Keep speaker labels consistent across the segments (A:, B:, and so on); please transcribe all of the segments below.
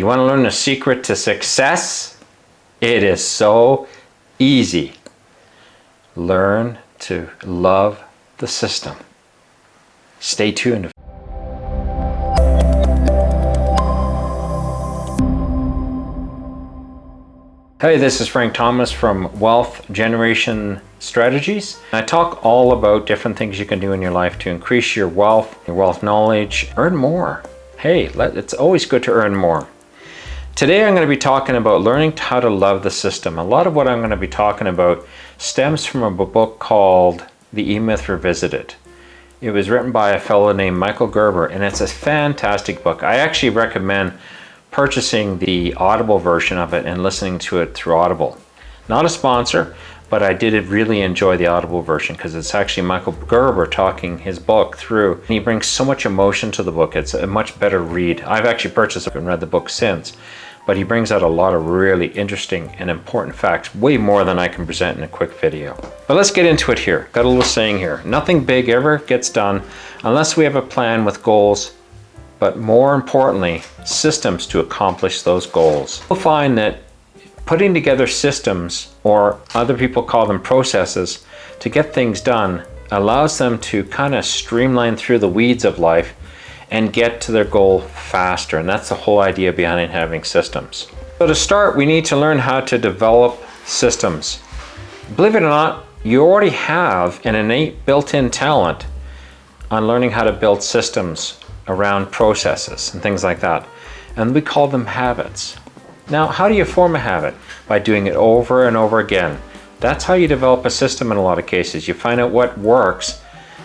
A: You want to learn the secret to success? It is so easy. Learn to love the system. Stay tuned. Hey, this is Frank Thomas from Wealth Generation Strategies. I talk all about different things you can do in your life to increase your wealth knowledge, earn more. Hey, it's always good to earn more. Today I'm going to be talking about learning how to love the system. A lot of what I'm going to be talking about stems from a book called The E-Myth Revisited. It was written by a fellow named Michael Gerber, and it's a fantastic book. I actually recommend purchasing the Audible version of it and listening to it through Audible. Not a sponsor, but I did really enjoy the Audible version because it's actually Michael Gerber talking his book through. And he brings so much emotion to the book. It's a much better read. I've actually purchased it and read the book since, but he brings out a lot of really interesting and important facts, way more than I can present in a quick video. But let's get into it here. Got a little saying here. Nothing big ever gets done unless we have a plan with goals, but more importantly, systems to accomplish those goals. You'll find that putting together systems, or other people call them processes, to get things done allows them to kind of streamline through the weeds of life and get to their goal faster. And that's the whole idea behind having systems. So to start, we need to learn how to develop systems. Believe it or not, you already have an innate built-in talent on learning how to build systems around processes and things like that. And we call them habits. Now, how do you form a habit? By doing it over and over again. That's how you develop a system in a lot of cases. You find out what works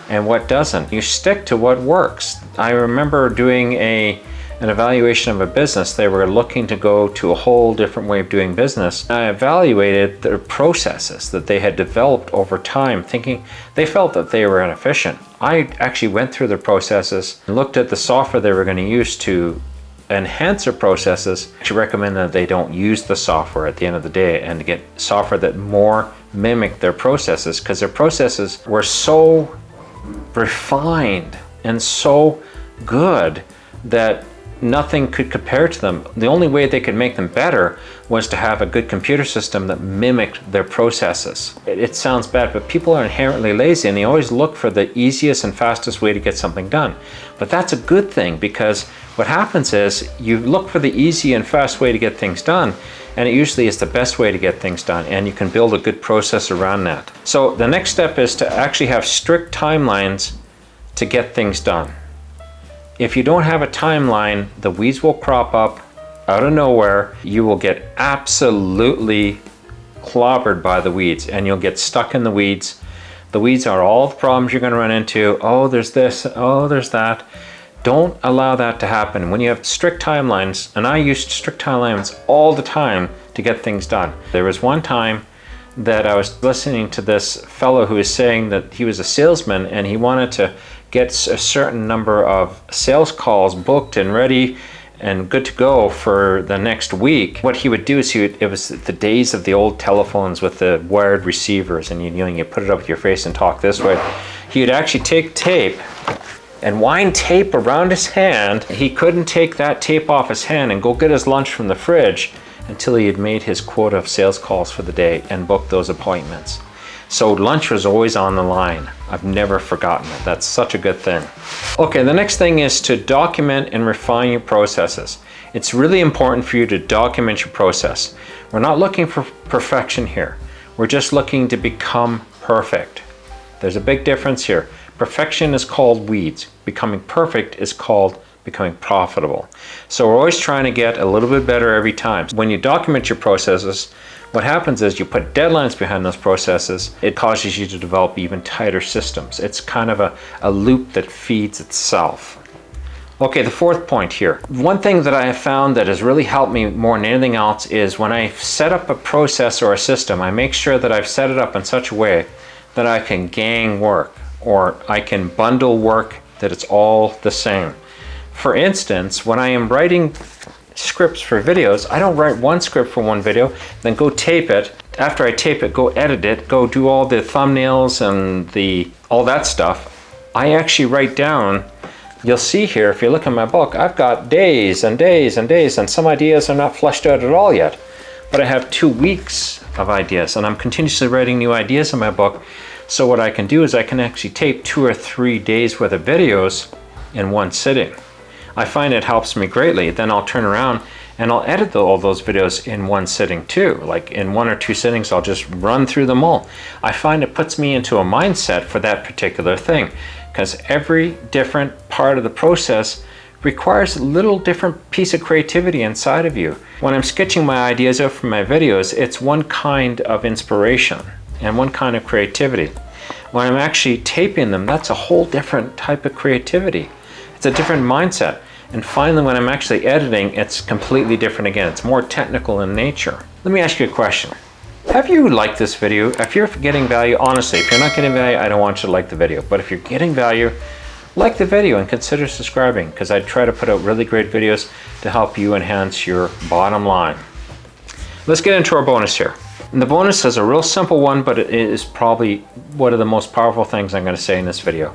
A: and what doesn't. You stick to what works. I remember doing an evaluation of a business. They were looking to go to a whole different way of doing business. I evaluated their processes that they had developed over time, thinking they felt that they were inefficient. I actually went through their processes and looked at the software they were going to use to enhance their processes. I recommend that they don't use the software at the end of the day and to get software that more mimic their processes, because their processes were so refined and so good that nothing could compare to them. The only way they could make them better was to have a good computer system that mimicked their processes. It sounds bad, but people are inherently lazy and they always look for the easiest and fastest way to get something done. But that's a good thing, because what happens is you look for the easy and fast way to get things done, and it usually is the best way to get things done, and you can build a good process around that. So the next step is to actually have strict timelines to get things done. If you don't have a timeline, the weeds will crop up out of nowhere. You will get absolutely clobbered by the weeds and you'll get stuck in the weeds. The weeds are all the problems you're going to run into. Oh, there's this. Oh, there's that. Don't allow that to happen. When you have strict timelines, and I used strict timelines all the time to get things done. There was one time that I was listening to this fellow who was saying that he was a salesman and he wanted to get a certain number of sales calls booked and ready and good to go for the next week. What he would do is it was the days of the old telephones with the wired receivers, and you put it up with your face and talk this way. He would actually take tape and wind tape around his hand. He couldn't take that tape off his hand and go get his lunch from the fridge until he had made his quota of sales calls for the day and booked those appointments. So lunch was always on the line. I've never forgotten it. That's such a good thing. Okay, the next thing is to document and refine your processes. It's really important for you to document your process. We're not looking for perfection here. We're just looking to become perfect. There's a big difference here. Perfection is called weeds. Becoming perfect is called becoming profitable. So we're always trying to get a little bit better every time. When you document your processes, what happens is you put deadlines behind those processes. It causes you to develop even tighter systems. It's kind of a loop that feeds itself. Okay, the fourth point here. One thing that I have found that has really helped me more than anything else is when I set up a process or a system, I make sure that I've set it up in such a way that I can gang work, or I can bundle work that it's all the same. For instance, when I am writing scripts for videos, I don't write one script for one video, then go tape it. After I tape it, go edit it, go do all the thumbnails and all that stuff. I actually write down You'll see here, if you look at my book, I've got days and days and days, and some ideas are not fleshed out at all yet. But I have 2 weeks of ideas, and I'm continuously writing new ideas in my book. So what I can do is I can actually tape 2 or 3 days worth of videos in one sitting. I find it helps me greatly. Then I'll turn around and I'll edit all those videos in one sitting too. Like in 1 or 2 sittings, I'll just run through them all. I find it puts me into a mindset for that particular thing, because every different part of the process requires a little different piece of creativity inside of you. When I'm sketching my ideas out for my videos, it's one kind of inspiration and one kind of creativity. When I'm actually taping them, that's a whole different type of creativity. It's a different mindset. And finally, when I'm actually editing, it's completely different again. It's more technical in nature. Let me ask you a question. Have you liked this video? If you're getting value, honestly, if you're not getting value, I don't want you to like the video. But if you're getting value, like the video and consider subscribing, because I try to put out really great videos to help you enhance your bottom line. Let's get into our bonus here. And the bonus is a real simple one, but it is probably one of the most powerful things I'm going to say in this video.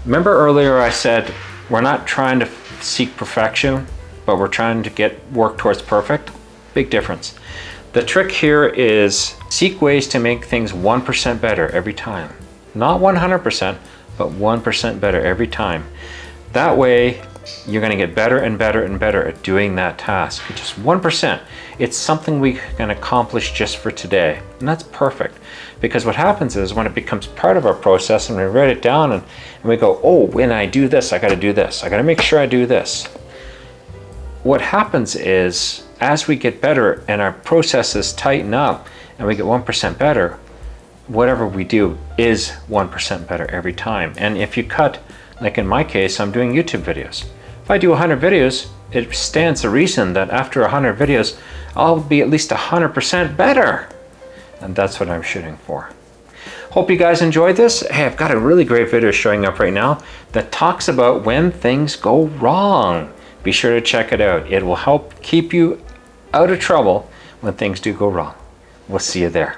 A: Remember earlier I said we're not trying to seek perfection, but we're trying to work towards perfect? Big difference. The trick here is seek ways to make things 1% better every time. Not 100%, but 1% better every time. That way, you're going to get better and better and better at doing that task. Just 1%. It's something we can accomplish just for today. And that's perfect. Because what happens is when it becomes part of our process and we write it down and we go, oh, when I do this, I got to do this. I got to make sure I do this. What happens is as we get better and our processes tighten up and we get 1% better, whatever we do is 1% better every time. And if you cut, like in my case, I'm doing YouTube videos. If I do 100 videos, it stands to reason that after 100 videos, I'll be at least 100% better. And that's what I'm shooting for. Hope you guys enjoyed this. Hey, I've got a really great video showing up right now that talks about when things go wrong. Be sure to check it out. It will help keep you out of trouble when things do go wrong. We'll see you there.